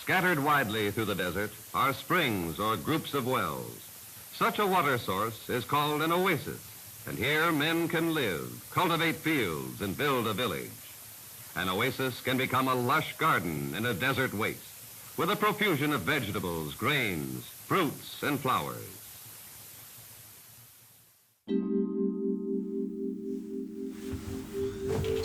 Scattered widely through the desert are springs or groups of wells. Such a water source is called an oasis, and here men can live, cultivate fields, and build a village. An oasis can become a lush garden in a desert waste, with a profusion of vegetables, grains, fruits, and flowers.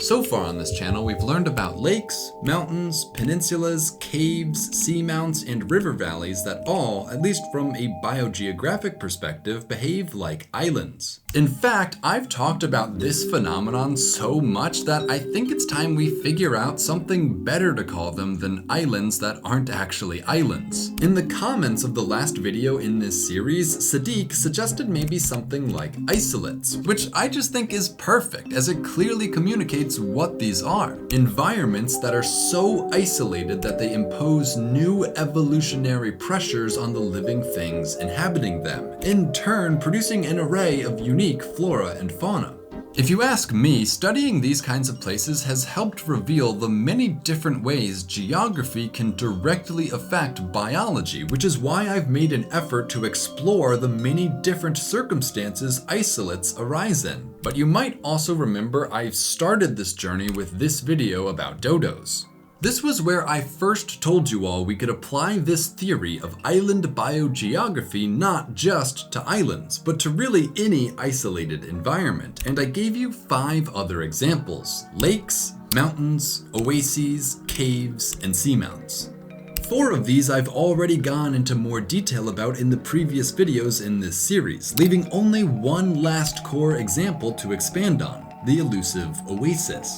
So far on this channel, we've learned about lakes, mountains, peninsulas, caves, seamounts, and river valleys that all, at least from a biogeographic perspective, behave like islands. In fact, I've talked about this phenomenon so much that I think it's time we figure out something better to call them than islands that aren't actually islands. In the comments of the last video in this series, Sadiq suggested maybe something like isolates, which I just think is perfect as it clearly communicates what these are. Environments that are so isolated that they impose new evolutionary pressures on the living things inhabiting them, in turn producing an array of unique flora and fauna. If you ask me, studying these kinds of places has helped reveal the many different ways geography can directly affect biology, which is why I've made an effort to explore the many different circumstances isolates arise in. But you might also remember I've started this journey with this video about dodos. This was where I first told you all we could apply this theory of island biogeography not just to islands, but to really any isolated environment, and I gave you 5 other examples: lakes, mountains, oases, caves, and seamounts. 4 of these I've already gone into more detail about in the previous videos in this series, leaving only one last core example to expand on: the elusive oasis.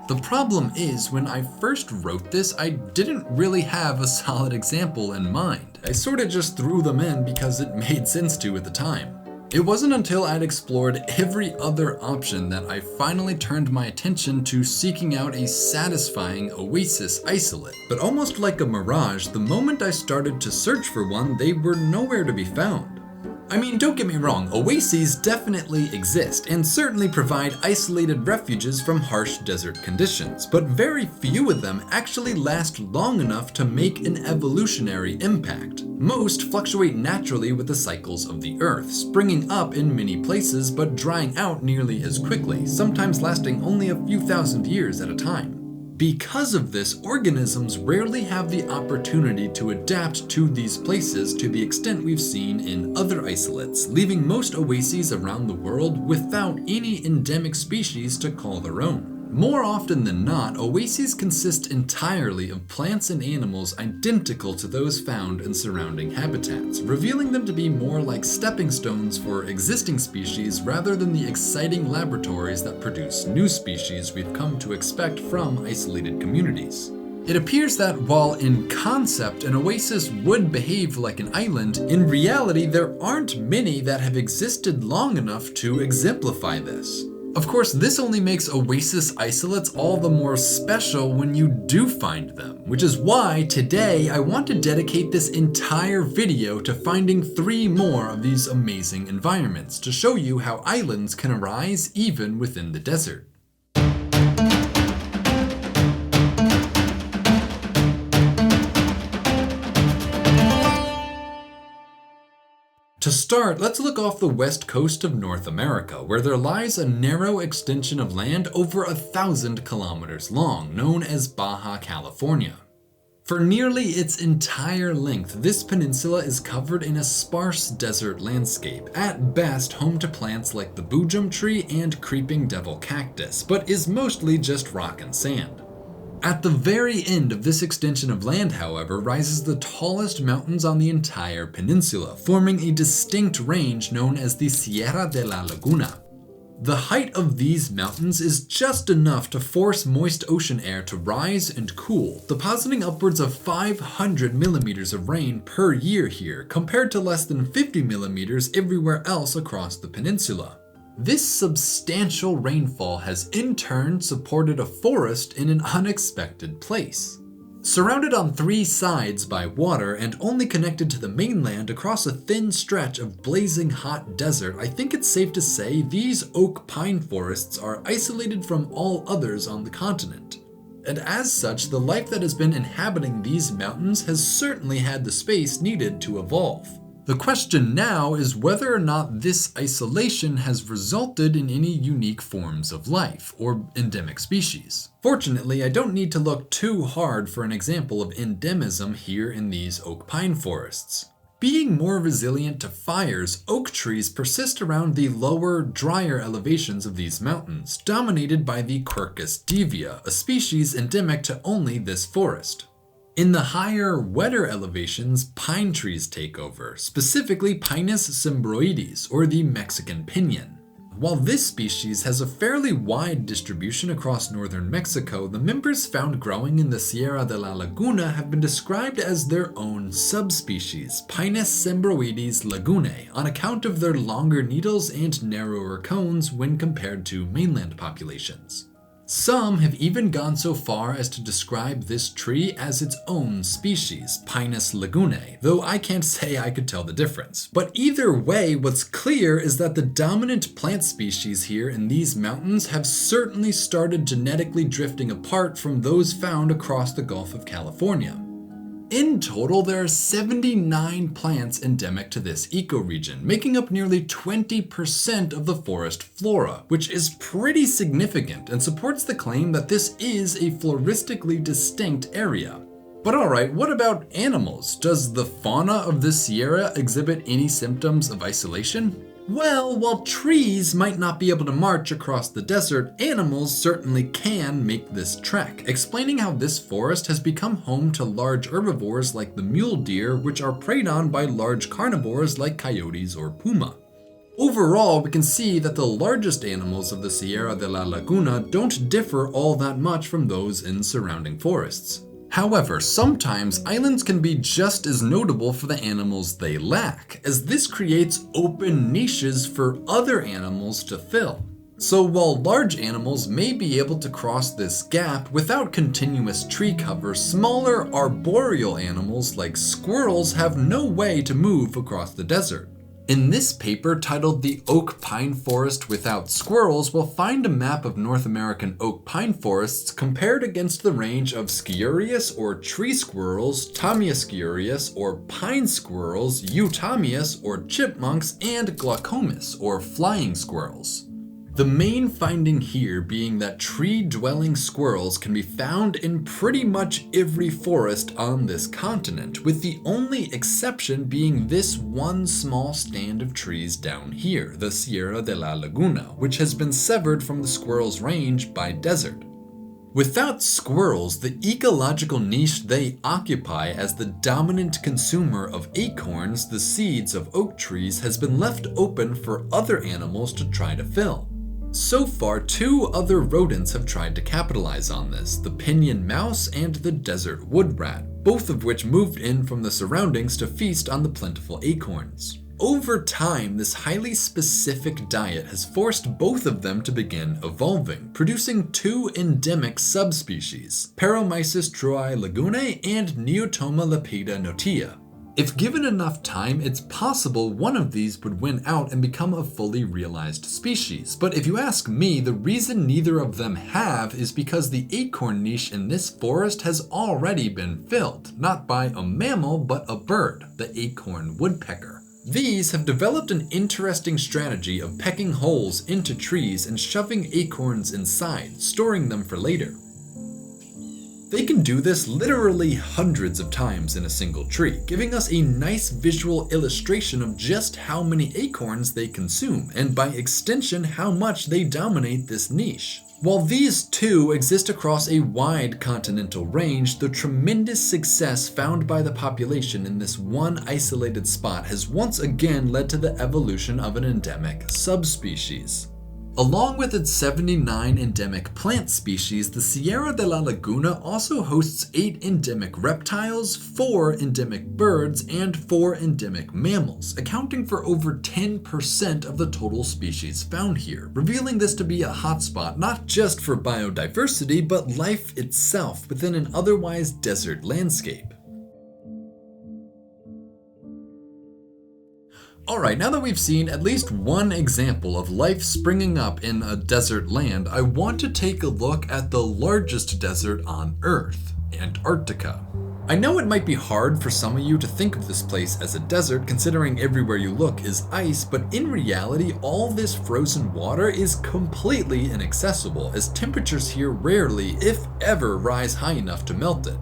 The problem is, when I first wrote this, I didn't really have a solid example in mind. I sorta just threw them in because it made sense to at the time. It wasn't until I'd explored every other option that I finally turned my attention to seeking out a satisfying oasis isolate. But almost like a mirage, the moment I started to search for one, they were nowhere to be found. I mean, don't get me wrong, oases definitely exist and certainly provide isolated refuges from harsh desert conditions, but very few of them actually last long enough to make an evolutionary impact. Most fluctuate naturally with the cycles of the Earth, springing up in many places but drying out nearly as quickly, sometimes lasting only a few thousand years at a time. Because of this, organisms rarely have the opportunity to adapt to these places to the extent we've seen in other isolates, leaving most oases around the world without any endemic species to call their own. More often than not, oases consist entirely of plants and animals identical to those found in surrounding habitats, revealing them to be more like stepping stones for existing species rather than the exciting laboratories that produce new species we've come to expect from isolated communities. It appears that while in concept an oasis would behave like an island, in reality there aren't many that have existed long enough to exemplify this. Of course, this only makes oasis isolates all the more special when you do find them, which is why today I want to dedicate this entire video to finding 3 more of these amazing environments to show you how islands can arise even within the desert. To start, let's look off the west coast of North America, where there lies a narrow extension of land over 1,000 kilometers long, known as Baja California. For nearly its entire length, this peninsula is covered in a sparse desert landscape, at best home to plants like the boojum tree and creeping devil cactus, but is mostly just rock and sand. At the very end of this extension of land, however, rises the tallest mountains on the entire peninsula, forming a distinct range known as the Sierra de la Laguna. The height of these mountains is just enough to force moist ocean air to rise and cool, depositing upwards of 500 millimeters of rain per year here, compared to less than 50 millimeters everywhere else across the peninsula. This substantial rainfall has in turn supported a forest in an unexpected place. Surrounded on 3 sides by water and only connected to the mainland across a thin stretch of blazing hot desert, I think it's safe to say these oak pine forests are isolated from all others on the continent. and as such, the life that has been inhabiting these mountains has certainly had the space needed to evolve. The question now is whether or not this isolation has resulted in any unique forms of life, or endemic species. Fortunately, I don't need to look too hard for an example of endemism here in these oak pine forests. Being more resilient to fires, oak trees persist around the lower, drier elevations of these mountains, dominated by the Quercus divia, a species endemic to only this forest. In the higher, wetter elevations, pine trees take over, specifically Pinus cimbroides, or the Mexican pinyon. While this species has a fairly wide distribution across northern Mexico, the members found growing in the Sierra de la Laguna have been described as their own subspecies, Pinus cimbroides lagunae, on account of their longer needles and narrower cones when compared to mainland populations. Some have even gone so far as to describe this tree as its own species, Pinus lagunae, though I can't say I could tell the difference. But either way, what's clear is that the dominant plant species here in these mountains have certainly started genetically drifting apart from those found across the Gulf of California. In total, there are 79 plants endemic to this ecoregion, making up nearly 20% of the forest flora, which is pretty significant and supports the claim that this is a floristically distinct area. But alright, what about animals? Does the fauna of this Sierra exhibit any symptoms of isolation? Well, while trees might not be able to march across the desert, animals certainly can make this trek, explaining how this forest has become home to large herbivores like the mule deer, which are preyed on by large carnivores like coyotes or puma. Overall, we can see that the largest animals of the Sierra de la Laguna don't differ all that much from those in surrounding forests. However, sometimes islands can be just as notable for the animals they lack, as this creates open niches for other animals to fill. So while large animals may be able to cross this gap without continuous tree cover, smaller arboreal animals like squirrels have no way to move across the desert. In this paper titled The Oak Pine Forest Without Squirrels, we'll find a map of North American oak pine forests compared against the range of sciurus or tree squirrels, Tamiasciurus or pine squirrels, Eutamias or chipmunks, and Glaucomus or flying squirrels. The main finding here being that tree-dwelling squirrels can be found in pretty much every forest on this continent, with the only exception being this one small stand of trees down here, the Sierra de la Laguna, which has been severed from the squirrels' range by desert. Without squirrels, the ecological niche they occupy as the dominant consumer of acorns, the seeds of oak trees, has been left open for other animals to try to fill. So far, 2 other rodents have tried to capitalize on this, the pinyon mouse and the desert wood rat, both of which moved in from the surroundings to feast on the plentiful acorns. Over time, this highly specific diet has forced both of them to begin evolving, producing 2 endemic subspecies, Paromysis truai lagunae and Neotoma lepida notia. If given enough time, it's possible one of these would win out and become a fully realized species. But if you ask me, the reason neither of them have is because the acorn niche in this forest has already been filled, not by a mammal, but a bird, the acorn woodpecker. These have developed an interesting strategy of pecking holes into trees and shoving acorns inside, storing them for later. They can do this literally hundreds of times in a single tree, giving us a nice visual illustration of just how many acorns they consume, and by extension how much they dominate this niche. While these 2 exist across a wide continental range, the tremendous success found by the population in this one isolated spot has once again led to the evolution of an endemic subspecies. Along with its 79 endemic plant species, the Sierra de la Laguna also hosts 8 endemic reptiles, 4 endemic birds, and 4 endemic mammals, accounting for over 10% of the total species found here, revealing this to be a hotspot not just for biodiversity, but life itself within an otherwise desert landscape. Alright, now that we've seen at least one example of life springing up in a desert land, I want to take a look at the largest desert on Earth, Antarctica. I know it might be hard for some of you to think of this place as a desert, considering everywhere you look is ice, but in reality, all this frozen water is completely inaccessible, as temperatures here rarely, if ever, rise high enough to melt it.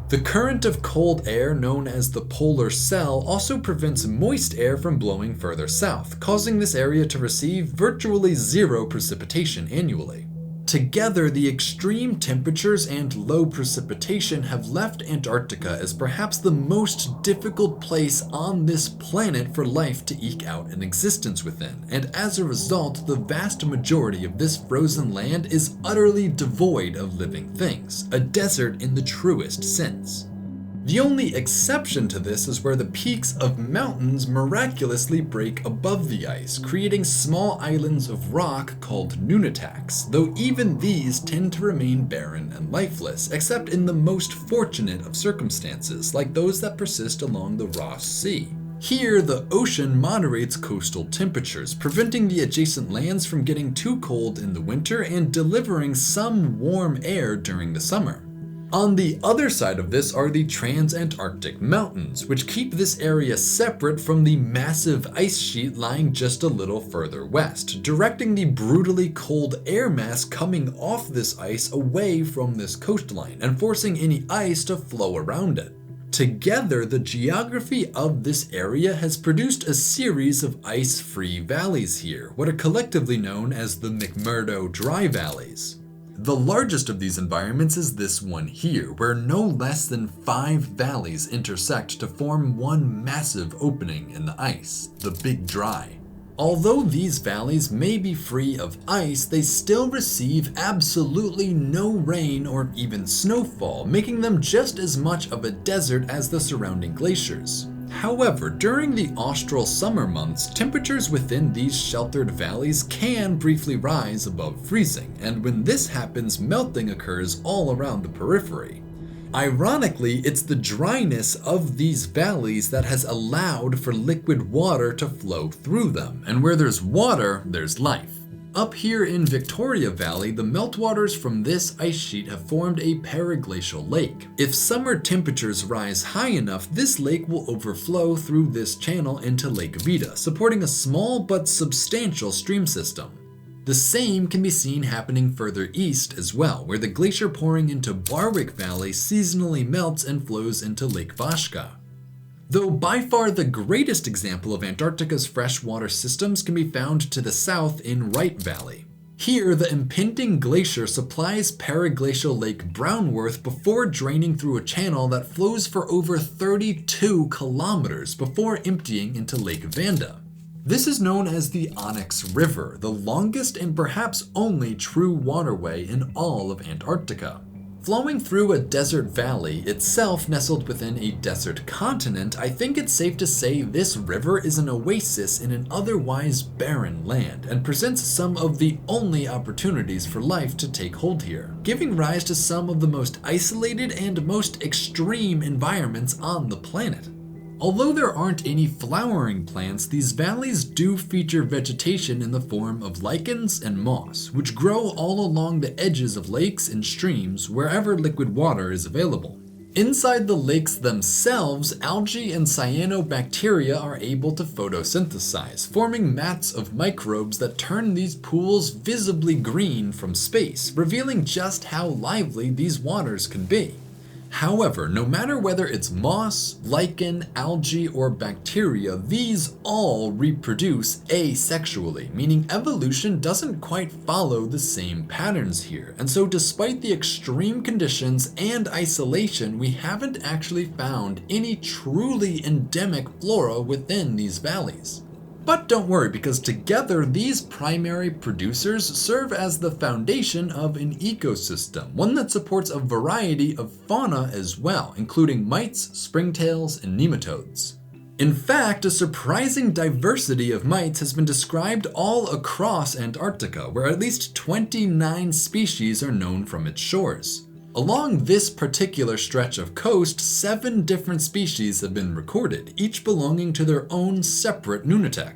The current of cold air, known as the polar cell, also prevents moist air from blowing further south, causing this area to receive virtually zero precipitation annually. Together, the extreme temperatures and low precipitation have left Antarctica as perhaps the most difficult place on this planet for life to eke out an existence within, and as a result, the vast majority of this frozen land is utterly devoid of living things, a desert in the truest sense. The only exception to this is where the peaks of mountains miraculously break above the ice, creating small islands of rock called nunataks, though even these tend to remain barren and lifeless, except in the most fortunate of circumstances, like those that persist along the Ross Sea. Here, the ocean moderates coastal temperatures, preventing the adjacent lands from getting too cold in the winter and delivering some warm air during the summer. On the other side of this are the Transantarctic Mountains, which keep this area separate from the massive ice sheet lying just a little further west, directing the brutally cold air mass coming off this ice away from this coastline and forcing any ice to flow around it. Together, the geography of this area has produced a series of ice-free valleys here, what are collectively known as the McMurdo Dry Valleys. The largest of these environments is this one here, where no less than 5 valleys intersect to form one massive opening in the ice, the Big Dry. Although these valleys may be free of ice, they still receive absolutely no rain or even snowfall, making them just as much of a desert as the surrounding glaciers. However, during the austral summer months, temperatures within these sheltered valleys can briefly rise above freezing, and when this happens, melting occurs all around the periphery. Ironically, it's the dryness of these valleys that has allowed for liquid water to flow through them, and where there's water, there's life. Up here in Victoria Valley, the meltwaters from this ice sheet have formed a periglacial lake. If summer temperatures rise high enough, this lake will overflow through this channel into Lake Vita, supporting a small but substantial stream system. The same can be seen happening further east as well, where the glacier pouring into Barwick Valley seasonally melts and flows into Lake Vashka. Though by far the greatest example of Antarctica's freshwater systems can be found to the south in Wright Valley. Here, the impending glacier supplies periglacial Lake Brownworth before draining through a channel that flows for over 32 kilometers before emptying into Lake Vanda. This is known as the Onyx River, the longest and perhaps only true waterway in all of Antarctica. Flowing through a desert valley, itself nestled within a desert continent, I think it's safe to say this river is an oasis in an otherwise barren land and presents some of the only opportunities for life to take hold here, giving rise to some of the most isolated and most extreme environments on the planet. Although there aren't any flowering plants, these valleys do feature vegetation in the form of lichens and moss, which grow all along the edges of lakes and streams wherever liquid water is available. Inside the lakes themselves, algae and cyanobacteria are able to photosynthesize, forming mats of microbes that turn these pools visibly green from space, revealing just how lively these waters can be. However, no matter whether it's moss, lichen, algae, or bacteria, these all reproduce asexually, meaning evolution doesn't quite follow the same patterns here. And so despite the extreme conditions and isolation, we haven't actually found any truly endemic flora within these valleys. But don't worry, because together these primary producers serve as the foundation of an ecosystem, one that supports a variety of fauna as well, including mites, springtails, and nematodes. In fact, a surprising diversity of mites has been described all across Antarctica, where at least 29 species are known from its shores. Along this particular stretch of coast, 7 different species have been recorded, each belonging to their own separate nunatak.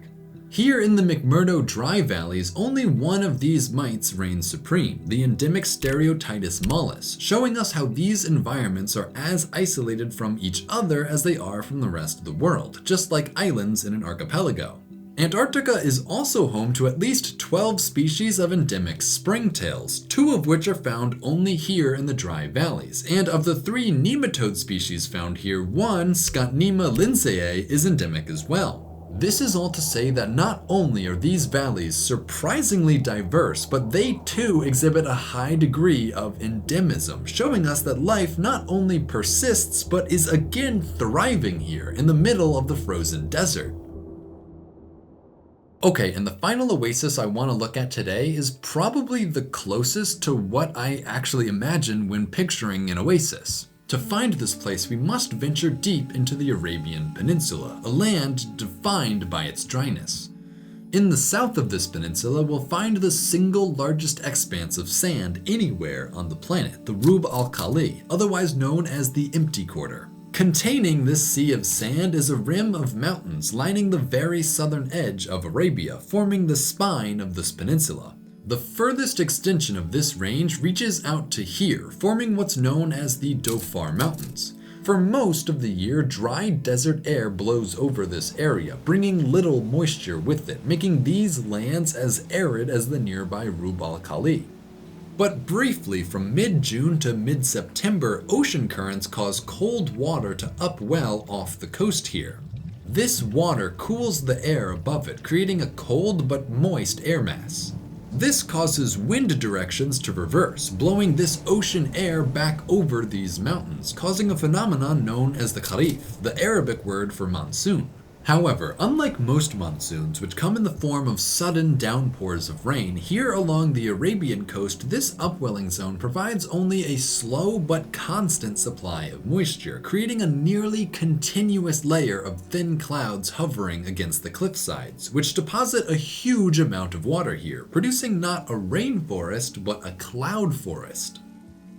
Here in the McMurdo Dry Valleys, only one of these mites reigns supreme, the endemic Stereotitis mollis, showing us how these environments are as isolated from each other as they are from the rest of the world, just like islands in an archipelago. Antarctica is also home to at least 12 species of endemic springtails, 2 of which are found only here in the dry valleys, and of the 3 nematode species found here, one, Scottnema lindsayei, is endemic as well. This is all to say that not only are these valleys surprisingly diverse, but they too exhibit a high degree of endemism, showing us that life not only persists, but is again thriving here in the middle of the frozen desert. Okay, and the final oasis I want to look at today is probably the closest to what I actually imagine when picturing an oasis. To find this place, we must venture deep into the Arabian Peninsula, a land defined by its dryness. In the south of this peninsula, we'll find the single largest expanse of sand anywhere on the planet, the Rub al-Khali, otherwise known as the Empty Quarter. Containing this sea of sand is a rim of mountains lining the very southern edge of Arabia, forming the spine of this peninsula. The furthest extension of this range reaches out to here, forming what's known as the DHOFAR Mountains. For most of the year, dry desert air blows over this area, bringing little moisture with it, making these lands as arid as the nearby Rub al-Khali. But briefly, from mid-June to mid-September, ocean currents cause cold water to upwell off the coast here. This water cools the air above it, creating a cold but moist air mass. This causes wind directions to reverse, blowing this ocean air back over these mountains, causing a phenomenon known as the Kharif, the Arabic word for monsoon. However, unlike most monsoons, which come in the form of sudden downpours of rain, here along the Arabian coast, this upwelling zone provides only a slow but constant supply of moisture, creating a nearly continuous layer of thin clouds hovering against the cliff sides, which deposit a huge amount of water here, producing not a rainforest, but a cloud forest.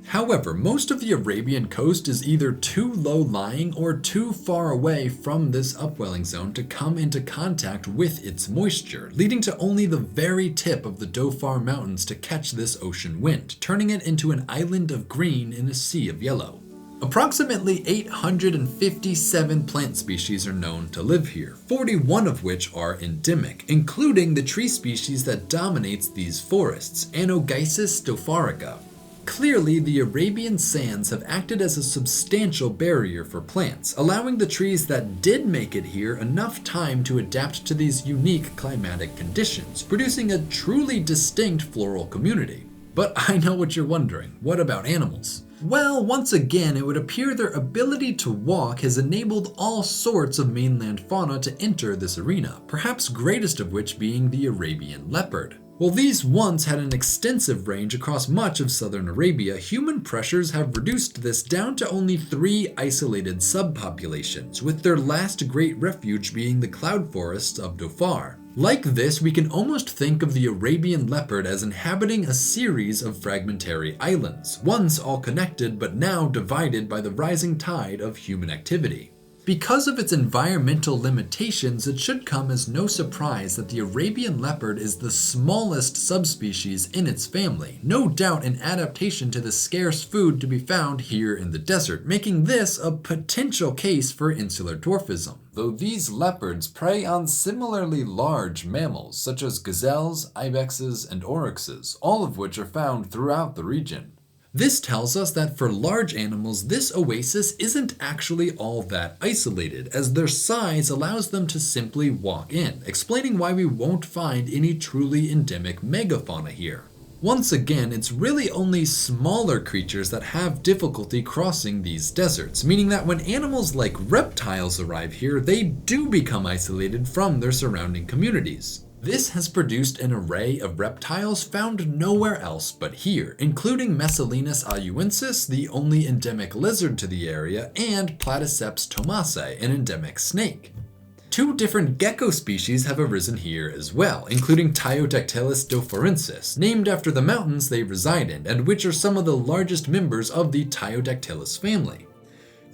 However, most of the Arabian coast is either too low-lying or too far away from this upwelling zone to come into contact with its moisture, leading to only the very tip of the DHOFAR Mountains to catch this ocean wind, turning it into an island of green in a sea of yellow. Approximately 857 plant species are known to live here, 41 of which are endemic, including the tree species that dominates these forests, Anogeissus dopharica. Clearly, the Arabian sands have acted as a substantial barrier for plants, allowing the trees that did make it here enough time to adapt to these unique climatic conditions, producing a truly distinct floral community. But I know what you're wondering, what about animals? Well, once again, it would appear their ability to walk has enabled all sorts of mainland fauna to enter this arena, perhaps greatest of which being the Arabian leopard. While these once had an extensive range across much of southern Arabia, human pressures have reduced this down to only 3 isolated subpopulations, with their last great refuge being the cloud forests of Dhofar. Like this, we can almost think of the Arabian leopard as inhabiting a series of fragmentary islands, once all connected but now divided by the rising tide of human activity. Because of its environmental limitations, it should come as no surprise that the Arabian leopard is the smallest subspecies in its family, no doubt an adaptation to the scarce food to be found here in the desert, making this a potential case for insular dwarfism, though these leopards prey on similarly large mammals such as gazelles, ibexes, and oryxes, all of which are found throughout the region. This tells us that for large animals, this oasis isn't actually all that isolated, as their size allows them to simply walk in, explaining why we won't find any truly endemic megafauna here. Once again, it's really only smaller creatures that have difficulty crossing these deserts, meaning that when animals like reptiles arrive here, they do become isolated from their surrounding communities. This has produced an array of reptiles found nowhere else but here, including Messelinus ayuensis, the only endemic lizard to the area, and Platyceps thomasi, an endemic snake. 2 different gecko species have arisen here as well, including Tyodactylus dofarensis, named after the mountains they reside in, and which are some of the largest members of the Tyodactylus family.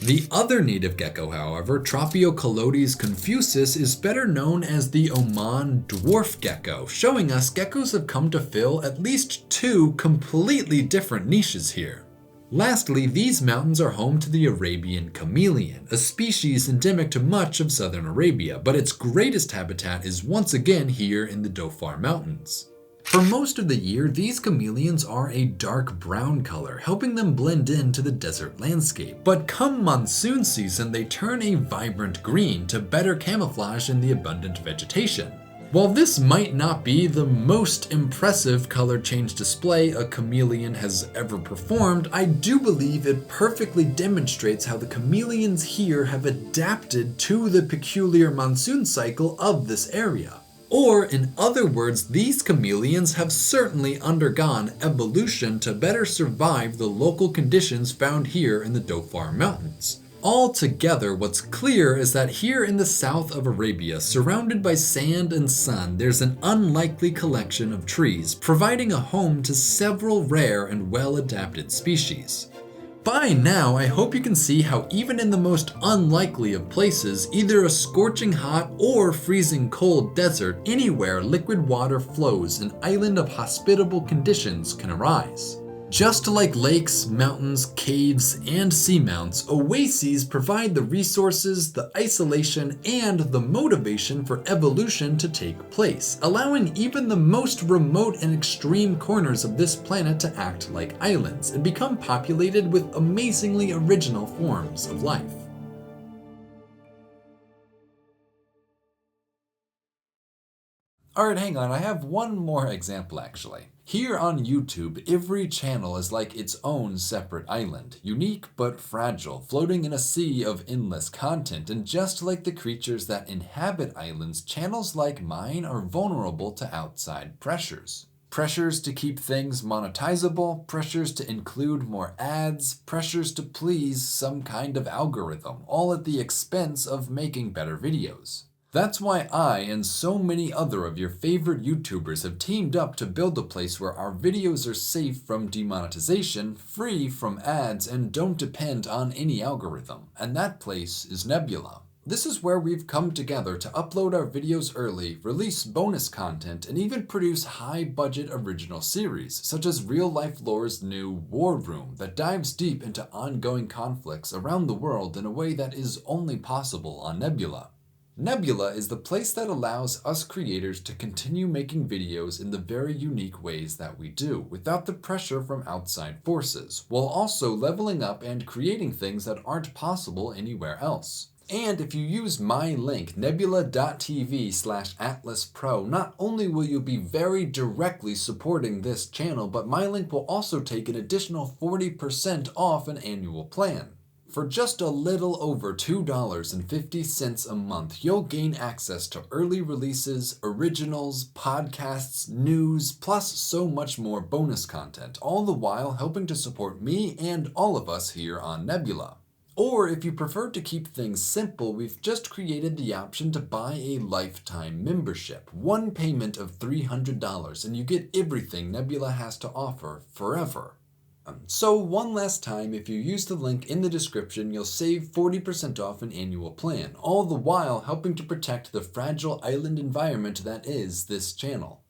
The other native gecko, however, Tropiocalotes confusus, is better known as the Oman dwarf gecko, showing us geckos have come to fill at least 2 completely different niches here. Lastly, these mountains are home to the Arabian chameleon, a species endemic to much of southern Arabia, but its greatest habitat is once again here in the DHOFAR Mountains. For most of the year, these chameleons are a dark brown color, helping them blend into the desert landscape. But come monsoon season, they turn a vibrant green to better camouflage in the abundant vegetation. While this might not be the most impressive color change display a chameleon has ever performed, I do believe it perfectly demonstrates how the chameleons here have adapted to the peculiar monsoon cycle of this area. Or, in other words, these chameleons have certainly undergone evolution to better survive the local conditions found here in the DHOFAR Mountains. Altogether, what's clear is that here in the south of Arabia, surrounded by sand and sun, there's an unlikely collection of trees, providing a home to several rare and well-adapted species. By now, I hope you can see how even in the most unlikely of places, either a scorching hot or freezing cold desert, anywhere liquid water flows, an island of hospitable conditions can arise. Just like lakes, mountains, caves, and seamounts, oases provide the resources, the isolation, and the motivation for evolution to take place, allowing even the most remote and extreme corners of this planet to act like islands and become populated with amazingly original forms of life. Alright, hang on, I have one more example actually. Here on YouTube, every channel is like its own separate island, unique but fragile, floating in a sea of endless content, and just like the creatures that inhabit islands, channels like mine are vulnerable to outside pressures. Pressures to keep things monetizable, pressures to include more ads, pressures to please some kind of algorithm, all at the expense of making better videos. That's why I and so many other of your favorite YouTubers have teamed up to build a place where our videos are safe from demonetization, free from ads, and don't depend on any algorithm. And that place is Nebula. This is where we've come together to upload our videos early, release bonus content, and even produce high-budget original series, such as Real Life Lore's new War Room that dives deep into ongoing conflicts around the world in a way that is only possible on Nebula. Nebula is the place that allows us creators to continue making videos in the very unique ways that we do, without the pressure from outside forces, while also leveling up and creating things that aren't possible anywhere else. And if you use my link, nebula.tv/atlaspro, not only will you be very directly supporting this channel, but my link will also take an additional 40% off an annual plan. For just a little over $2.50 a month, you'll gain access to early releases, originals, podcasts, news, plus so much more bonus content, all the while helping to support me and all of us here on Nebula. Or if you prefer to keep things simple, we've just created the option to buy a lifetime membership. One payment of $300 and you get everything Nebula has to offer forever. So one last time, if you use the link in the description, you'll save 40% off an annual plan, all the while helping to protect the fragile island environment that is this channel.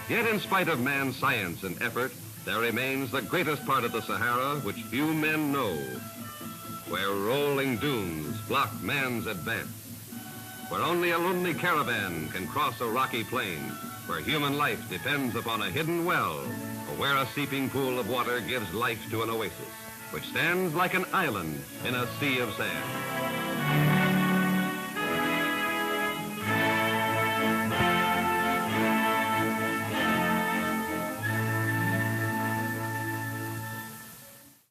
Yet in spite of man's science and effort, there remains the greatest part of the Sahara which few men know, where rolling dunes block man's advance, where only a lonely caravan can cross a rocky plain, where human life depends upon a hidden well, or where a seeping pool of water gives life to an oasis, which stands like an island in a sea of sand.